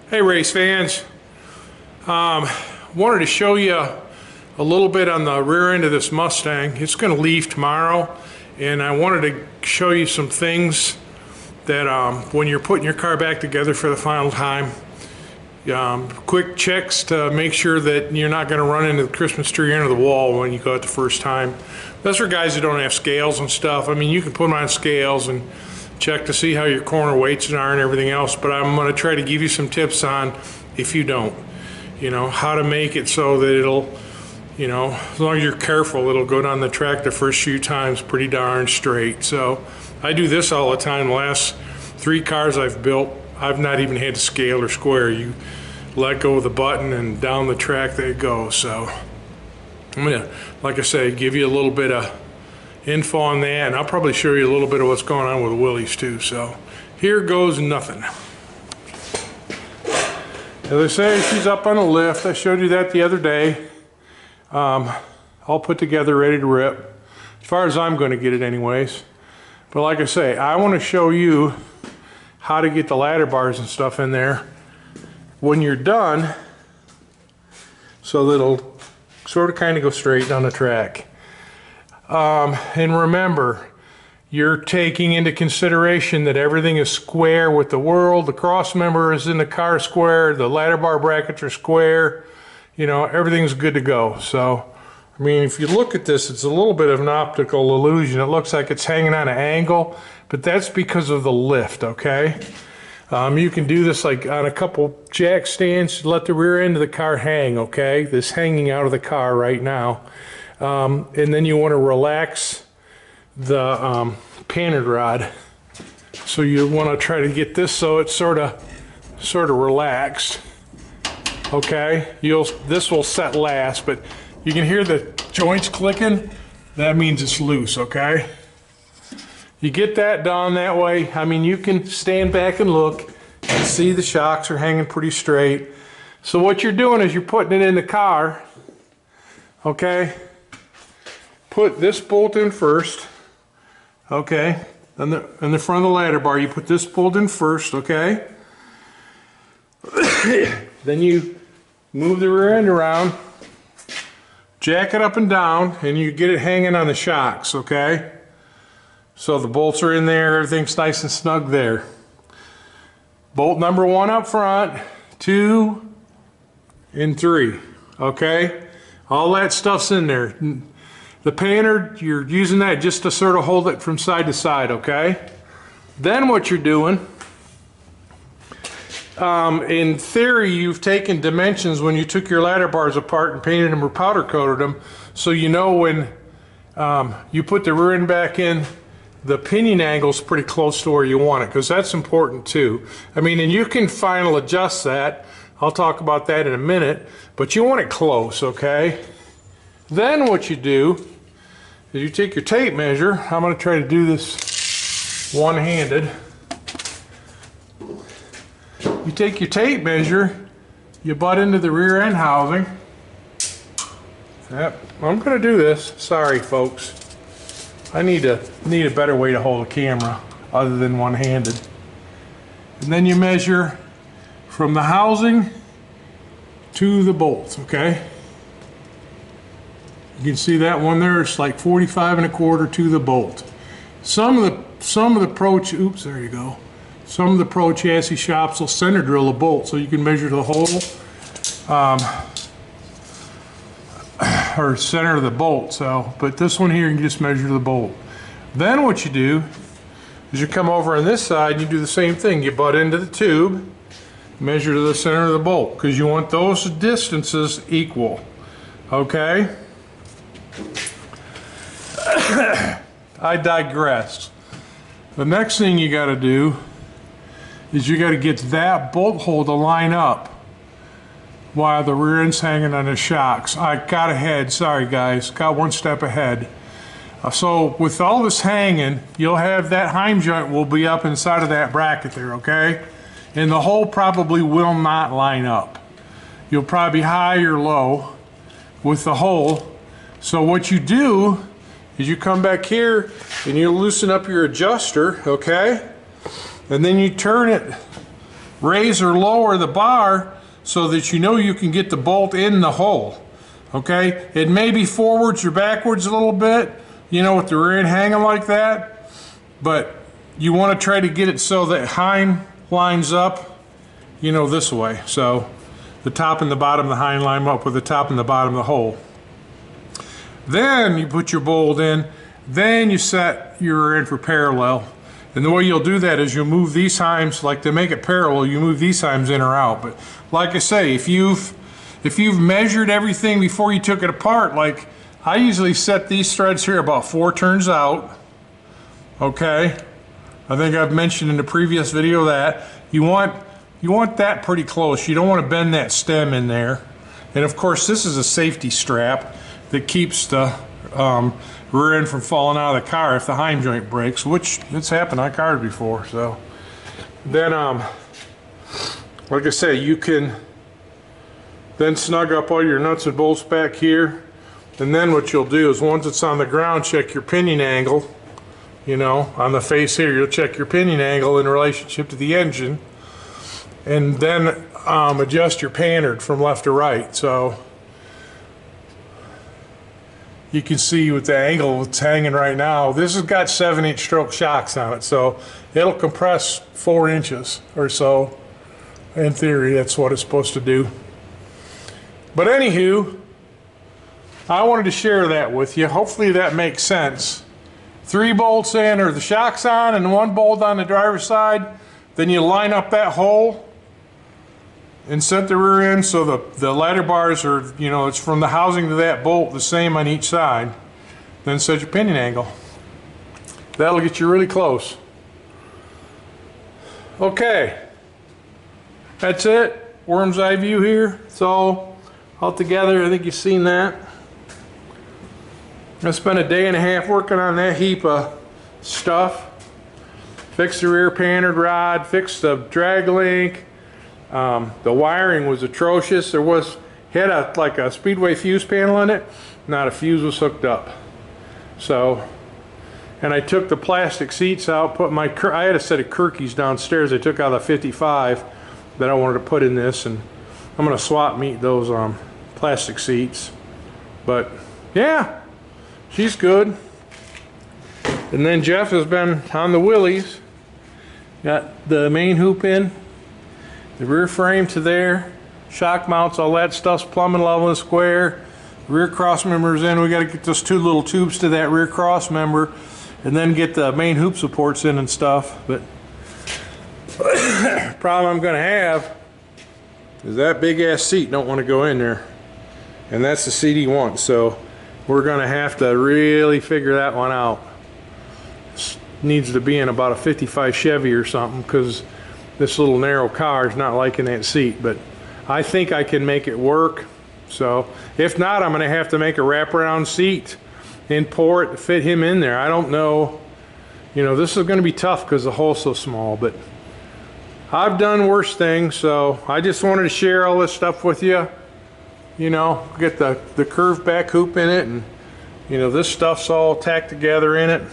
Hey race fans, wanted to show you a little bit on the rear end of this Mustang. It's going to leave tomorrow, and I wanted to show you some things that when you're putting your car back together for the final time, quick checks to make sure that you're not going to run into the Christmas tree or into the wall when you go out the first time. That's for guys that don't have scales and stuff. I mean, you can put them on scales and check to see how your corner weights are and everything else, but I'm going to try to give you some tips on if you don't, how to make it so that it'll, as long as you're careful, it'll go down the track the first few times pretty darn straight. So I do this all the time. The last 3 cars I've built, I've not even had to scale or square. You let go of the button and down the track they go. So I'm going to, like I say, give you a little bit of info on that, and I'll probably show you a little bit of what's going on with the Willys too. So here goes nothing. As I say, she's up on the lift. I showed you that the other day. All put together, ready to rip, as far as I'm going to get it anyways. But like I say, I want to show you how to get the ladder bars and stuff in there when you're done, so that it'll sort of kind of go straight down the track. And remember, you're taking into consideration that everything is square with the world. The cross member is in the car square. The ladder bar brackets are square. Everything's good to go. So, I mean, if you look at this, it's a little bit of an optical illusion. It looks like it's hanging on an angle, but that's because of the lift, okay? You can do this like on a couple jack stands. Let the rear end of the car hang, okay? This hanging out of the car right now. And then you want to relax the painted rod. So you want to try to get this so it's sort of relaxed. Okay, this will set last, but you can hear the joints clicking. That means it's loose. Okay, you get that done that way. I mean, you can stand back and look and see the shocks are hanging pretty straight. So what you're doing is you're putting it in the car. Okay. Put this bolt in first, okay? In the front of the ladder bar, you put this bolt in first, okay? Then you move the rear end around, jack it up and down, and you get it hanging on the shocks, okay? So the bolts are in there, everything's nice and snug there. Bolt number 1 up front, 2, and 3, okay? All that stuff's in there. The painter, you're using that just to sort of hold it from side to side, okay? Then what you're doing, in theory, you've taken dimensions when you took your ladder bars apart and painted them or powder coated them, so you know when you put the rear end back in, the pinion angle's pretty close to where you want it, because that's important too. I mean, and you can final adjust that. I'll talk about that in a minute, but you want it close, okay? Then what you do is you take your tape measure. I'm going to try to do this one-handed. You take your tape measure, you butt into the rear end housing. Yep, I'm going to do this. Sorry, folks. I need a better way to hold a camera other than one-handed. And then you measure from the housing to the bolts, okay? You can see that one there. It's like 45 1/4 to the bolt. Some of the pro, oops, there you go. Some of the pro chassis shops will center drill a bolt so you can measure the hole, or center of the bolt. So, but this one here, you can just measure the bolt. Then what you do is you come over on this side and you do the same thing. You butt into the tube, measure to the center of the bolt, because you want those distances equal. Okay. I digress. The next thing you got to do is you got to get that bolt hole to line up while the rear end's hanging on the shocks. I got ahead, sorry guys, got one step ahead. So with all this hanging, you'll have that heim joint will be up inside of that bracket there, okay? And the hole probably will not line up. You'll probably be high or low with the hole. So what you do is you come back here and you loosen up your adjuster, okay? And then you turn it raise or lower the bar so that you know you can get the bolt in the hole. Okay, it may be forwards or backwards a little bit, you know, with the rear end hanging like that, but you want to try to get it so that hind lines up, you know, this way. So the top and the bottom of the hind line up with the top and the bottom of the hole. Then you put your bolt in, then you set your rear end for parallel. And the way you'll do that is you'll move these hinds, like to make it parallel, you move these hinds in or out. But like I say, if you've measured everything before you took it apart, like I usually set these threads here about 4 turns out. Okay, I think I've mentioned in the previous video that you want that pretty close. You don't want to bend that stem in there. And of course, this is a safety strap that keeps the rear end from falling out of the car if the hind joint breaks, which it's happened on cars before. So then, like I say, you can then snug up all your nuts and bolts back here. And then what you'll do is once it's on the ground, check your pinion angle. You know, on the face here, you'll check your pinion angle in relationship to the engine. And then adjust your pannard from left to right. So you can see with the angle it's hanging right now, this has got 7-inch stroke shocks on it, so it'll compress 4 inches or so. In theory, that's what it's supposed to do. But anywho, I wanted to share that with you. Hopefully that makes sense. 3 bolts in, or the shocks on, and 1 bolt on the driver's side. Then you line up that hole and set the rear end so the ladder bars are, you know, it's from the housing to that bolt the same on each side. Then set your pinion angle. That'll get you really close. Okay, that's it. Worm's eye view here. It's all together. I think you've seen that. I spent a day and a half working on that heap of stuff. Fixed the rear pannard rod, fixed the drag link. The wiring was atrocious. There had like a Speedway fuse panel in it. Not a fuse was hooked up. So, and I took the plastic seats out, put my, I had a set of Kirkies downstairs. I took out a 55 that I wanted to put in this, and I'm going to swap meet those plastic seats. But yeah, she's good. And then Jeff has been on the Willys. Got the main hoop in. The rear frame to there, shock mounts, all that stuff's plumbing level and square. Rear cross members in. We got to get those 2 little tubes to that rear cross member, and then get the main hoop supports in and stuff. But problem I'm going to have is that big ass seat don't want to go in there, and that's the seat he wants. So we're going to have to really figure that one out. This needs to be in about a 55 Chevy or something, because this little narrow car is not liking that seat, but I think I can make it work. So if not, I'm going to have to make a wraparound seat and pour it to fit him in there. I don't know. You know, this is going to be tough because the hole's so small, but I've done worse things, so I just wanted to share all this stuff with you. You know, get the curved back hoop in it, and you know, this stuff's all tacked together in it.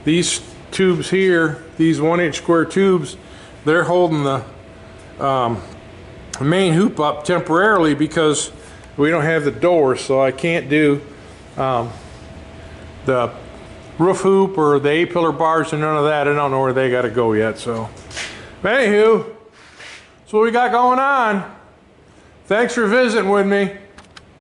These tubes here, these 1-inch square tubes, they're holding the main hoop up temporarily because we don't have the door, so I can't do the roof hoop or the A-pillar bars and none of that. I don't know where they got to go yet. So, but anywho, that's what we got going on. Thanks for visiting with me.